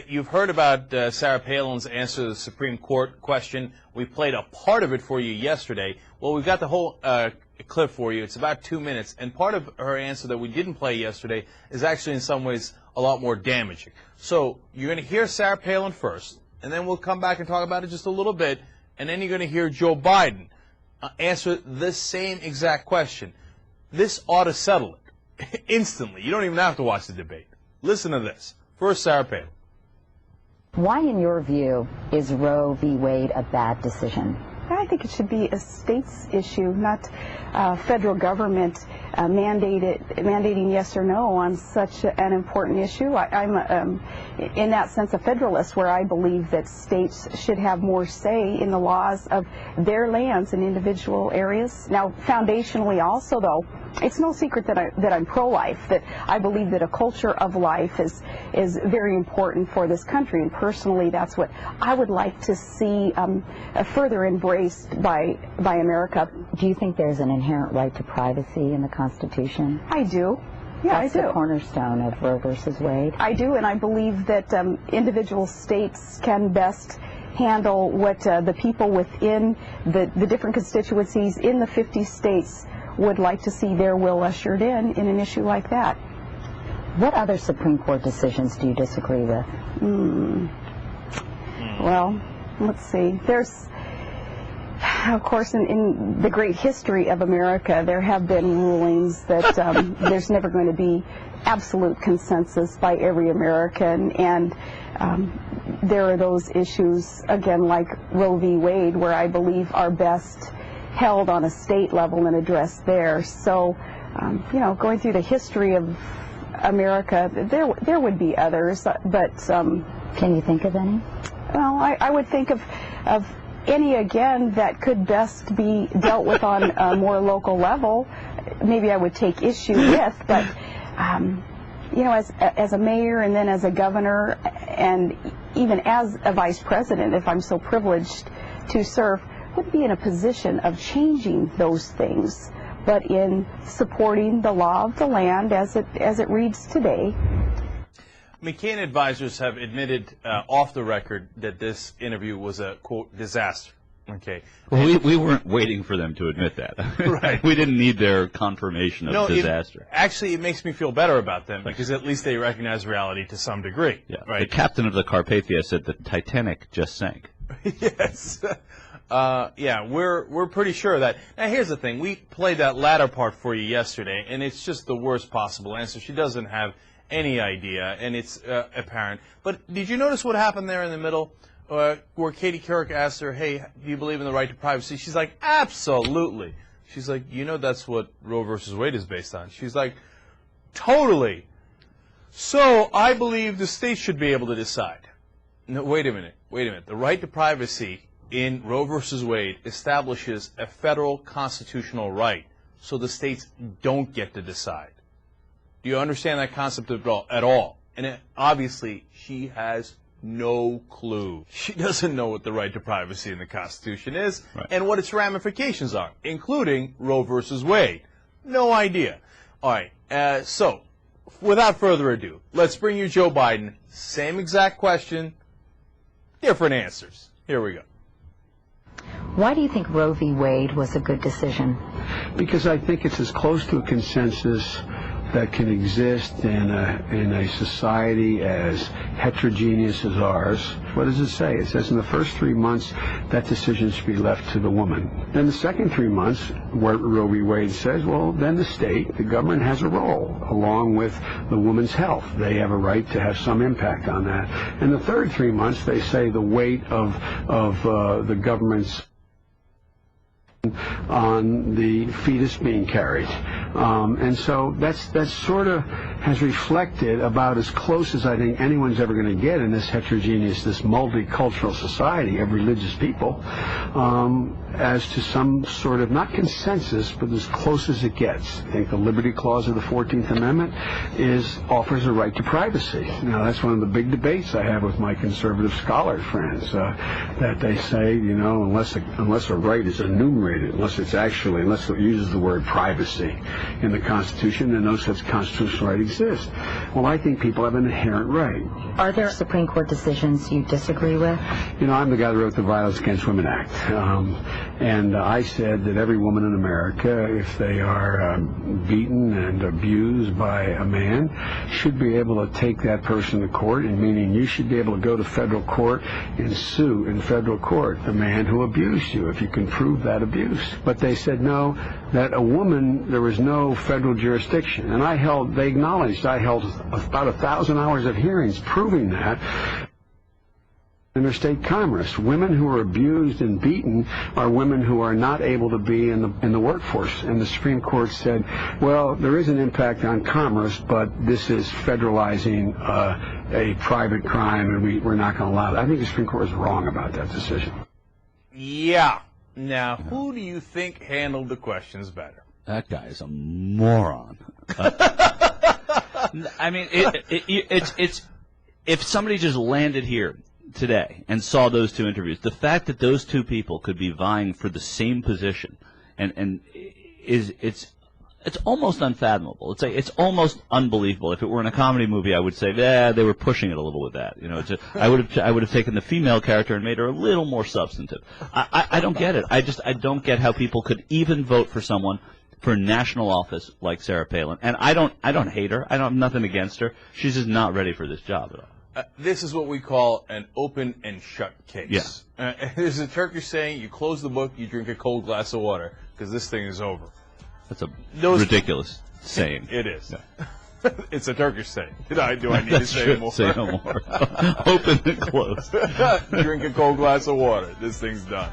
you've heard about Sarah Palin's answer to the Supreme Court question. We played a part of it for you yesterday. Well, we've got the whole clip for you. It's about 2 minutes, and part of her answer that we didn't play yesterday is actually in some ways a lot more damaging. So you're going to hear Sarah Palin first, and then we'll come back and talk about it just a little bit, and then you're going to hear Joe Biden answer this same exact question. This ought to settle it instantly. You don't even have to watch the debate. Listen to this. First, Sarah Palin. Why, in your view, is Roe v. Wade a bad decision? I think it should be a state's issue, not federal government mandating yes or no on such an important issue. I'm, in that sense, a federalist, where I believe that states should have more say in the laws of their lands and individual areas. Now, foundationally also, though, it's no secret that I'm pro-life, that I believe that a culture of life is very important for this country, and personally that's what I would like to see further embraced by America. Do you think there's an inherent right to privacy in the Constitution? I do. Yeah, That's I do. the cornerstone of Roe versus Wade. I do, and I believe that individual states can best handle what the people within the different constituencies in the 50 states would like to see their will ushered in an issue like that. What other Supreme Court decisions do you disagree with? Well, let's see. There's, of course, in the great history of America, there have been rulings that there's never going to be absolute consensus by every American, and there are those issues, again, like Roe v. Wade, where I believe are best held on a state level and addressed there. So, you know, going through the history of America, there would be others, but can you think of any? Well, I would think of any, again, that could best be dealt with on a more local level. Maybe I would take issue with, but you know, as a mayor and then as a governor and even as a vice president, if I'm so privileged to serve, would be in a position of changing those things, but in supporting the law of the land as it reads today. McCain advisors have admitted off the record that this interview was a, quote, disaster. Okay. Well, we weren't waiting for them to admit that. Right. We didn't need their confirmation of disaster. Actually, it makes me feel better about them because at least they recognize reality to some degree. Yeah. Right. The captain of the Carpathia said the Titanic just sank. Yes. Yeah, we're pretty sure of that. Now, here's the thing. We played that latter part for you yesterday, and it's just the worst possible answer. She doesn't have any idea, and it's apparent. But did you notice what happened there in the middle, where Katie Couric asked her, hey, do you believe in the right to privacy? She's like, absolutely. She's like, you know that's what Roe versus Wade is based on. She's like, totally. So I believe the states should be able to decide. No, wait a minute. The right to privacy in Roe versus Wade establishes a federal constitutional right, so the states don't get to decide. Do you understand that concept at all? And obviously, she has no clue. She doesn't know what the right to privacy in the Constitution is and what its ramifications are, including Roe versus Wade. No idea. All right, so without further ado, let's bring you Joe Biden. Same exact question, different answers. Here we go. Why do you think Roe v. Wade was a good decision? Because I think it's as close to a consensus that can exist in a society as heterogeneous as ours. What does it say? It says in the first 3 months that decision should be left to the woman. Then the second 3 months, where Roe v. Wade says, well, then the state, the government has a role, along with the woman's health. They have a right to have some impact on that. And the third 3 months, they say the weight of the government's on the fetus being carried. And so that sort of has reflected about as close as I think anyone's ever going to get in this heterogeneous, this multicultural society of religious people, as to some sort of, not consensus, but as close as it gets. I think the Liberty Clause of the 14th Amendment offers a right to privacy. Now, that's one of the big debates I have with my conservative scholar friends, that they say, you know, unless a right is enumerated enumerated, unless it uses the word privacy in the Constitution, then no such constitutional right exists. Well, I think people have an inherent right. Are there Supreme Court decisions you disagree with? You know, I'm the guy that wrote the Violence Against Women Act, and I said that every woman in America, if they are beaten and abused by a man, should be able to take that person to court, and meaning you should be able to go to federal court and sue in federal court the man who abused you if you can prove that abuse. But they said no, that a woman, there was no federal jurisdiction, and they acknowledged I held about 1,000 hours of hearings proving that. Interstate commerce. Women who are abused and beaten are women who are not able to be in the workforce. And the Supreme Court said, well, there is an impact on commerce, but this is federalizing a private crime, and we're not going to allow that. I think the Supreme Court is wrong about that decision. Yeah. Now, who do you think handled the questions better? That guy is a moron. I mean, it's if somebody just landed here today and saw those two interviews, the fact that those two people could be vying for the same position, and it's almost unfathomable. It's almost unbelievable. If it were in a comedy movie, I would say, they were pushing it a little with that. You know, I would have taken the female character and made her a little more substantive. I don't get it. I don't get how people could even vote for someone for national office like Sarah Palin. And I don't hate her. I don't have nothing against her. She's just not ready for this job at all. This is what we call an open and shut case. Yeah. There's a Turkish saying, you close the book, you drink a cold glass of water, because this thing is over. That's a ridiculous saying. It is. Yeah. It's a Turkish saying. Do I need to say more? Say no more. Open and close. Drink a cold glass of water. This thing's done.